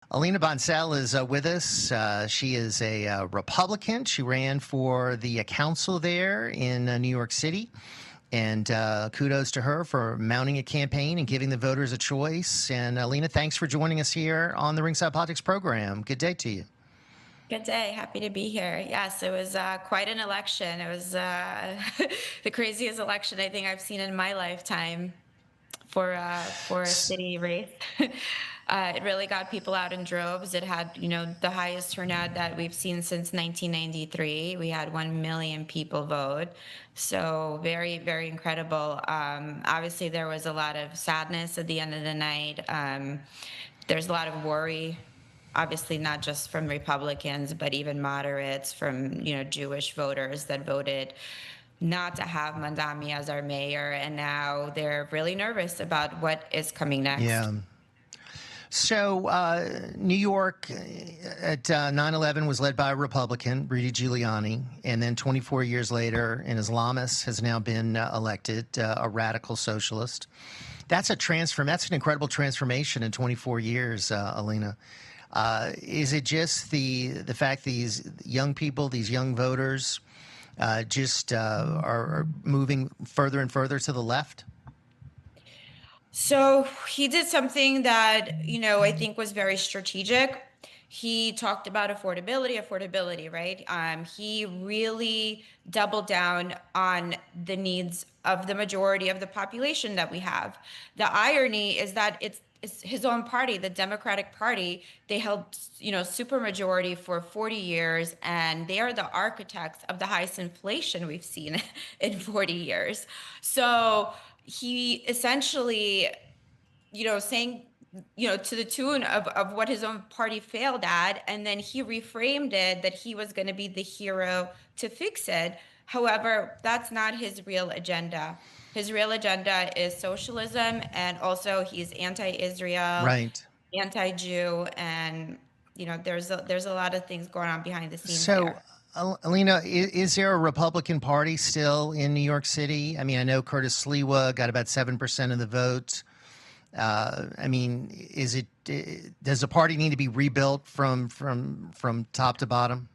Alina Bonsell is with us. She is a Republican. She ran for the council there in New York City. And kudos to her for mounting a campaign and giving the voters a choice. And Alina, thanks for joining us here on the Ringside Politics program. Good day to you. Good day. Happy to be here. Yes, it was quite an election. It was the craziest election I think I've seen in my lifetime for a city race. It really got people out in droves. It had, the highest turnout that we've seen since 1993. We had 1 million people vote. So very, very incredible. Obviously, there was a lot of sadness at the end of the night. There's a lot of worry, obviously not just from Republicans, but even moderates, from Jewish voters that voted not to have Mandami as our mayor, and now they're really nervous about what is coming next. Yeah. So, New York at 9/11 was led by a Republican, Rudy Giuliani. And then 24 years later, an Islamist has now been elected, a radical socialist. That's an incredible transformation in 24 years, Alina. Is it just the fact these young people, these young voters, just are moving further and further to the left? So he did something that, I think was very strategic. He talked about affordability, right? He really doubled down on the needs of the majority of the population that we have. The irony is that it's his own party, the Democratic Party. They held, supermajority for 40 years, and they are the architects of the highest inflation we've seen in 40 years. So he essentially, saying, to the tune of what his own party failed at. And then he reframed it that he was going to be the hero to fix it. However, that's not his real agenda. His real agenda is socialism, and also he's anti-Israel, Right. anti-Jew, and there's a lot of things going on behind the scenes So, there. Alina, is there a Republican Party still in New York City? I mean, I know Curtis Sliwa got about 7% of the vote. I mean, does the party need to be rebuilt from top to bottom?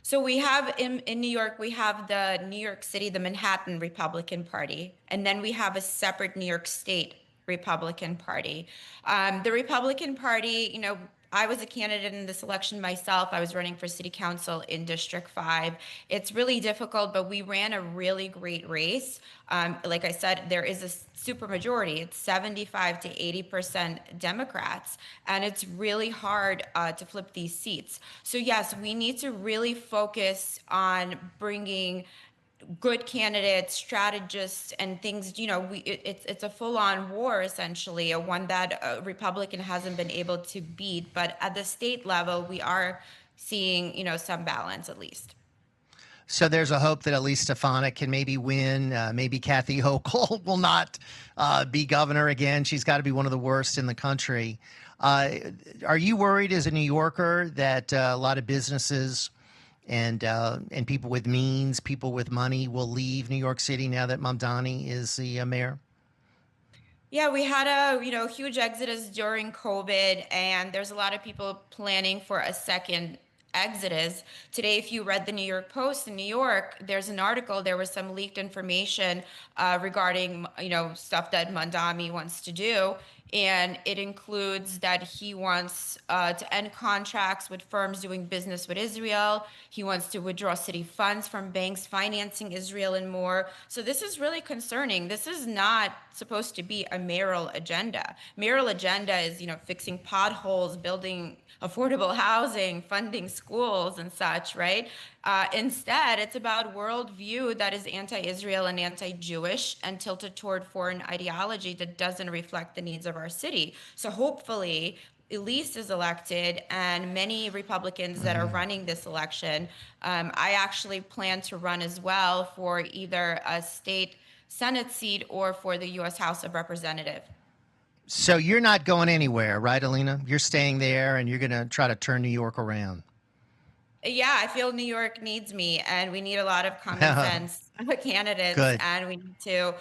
So we have in New York, we have the New York City, the Manhattan Republican Party, and then we have a separate New York State Republican Party. The Republican Party, I was a candidate in this election myself. I was running for city council in District 5. It's really difficult, but we ran a really great race. Like I said, there is a supermajority. It's 75 to 80% Democrats, and it's really hard to flip these seats. So yes, we need to really focus on bringing good candidates, strategists, and things. It's a full-on war, essentially, a one that a Republican hasn't been able to beat. But at the state level, we are seeing, some balance at least. So there's a hope that at least Stefanik can maybe win. Maybe Kathy Hochul will not be governor again. She's got to be one of the worst in the country. Are you worried as a New Yorker that a lot of businesses and people with means, people with money, will leave New York City now that Mamdani is the mayor? Yeah, we had a huge exodus during COVID, and there's a lot of people planning for a second exodus. Today, if you read the New York Post in New York, there's an article. There was some leaked information regarding stuff that Mandami wants to do, and it includes that he wants to end contracts with firms doing business with Israel. He wants to withdraw city funds from banks financing Israel and more. So this is really concerning. This is not supposed to be a mayoral agenda. Mayoral agenda is, fixing potholes, building affordable housing, funding schools and such, right? Instead, it's about worldview that is anti-Israel and anti-Jewish and tilted toward foreign ideology that doesn't reflect the needs of our city. So hopefully, Elise is elected, and many Republicans that are running this election. I actually plan to run as well for either a state Senate seat or for the U.S. House of Representatives. So you're not going anywhere, right, Alina? You're staying there, and you're going to try to turn New York around. Yeah, I feel New York needs me, and we need a lot of common sense candidates, Good. and we need to,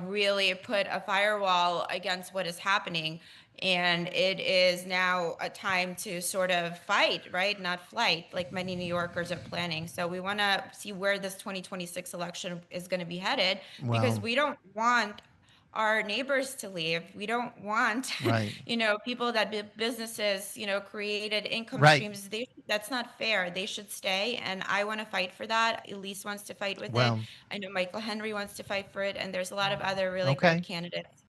really put a firewall against what is happening. And it is now a time to sort of fight, right? Not flight, like many New Yorkers are planning. So we want to see where this 2026 election is going to be headed, because Well, we don't want our neighbors to leave. We don't want, right, people that businesses, created income right. streams. That's not fair. They should stay. And I want to fight for that. Elise wants to fight with it. Well, I know Michael Henry wants to fight for it. And there's a lot of other really great okay. candidates.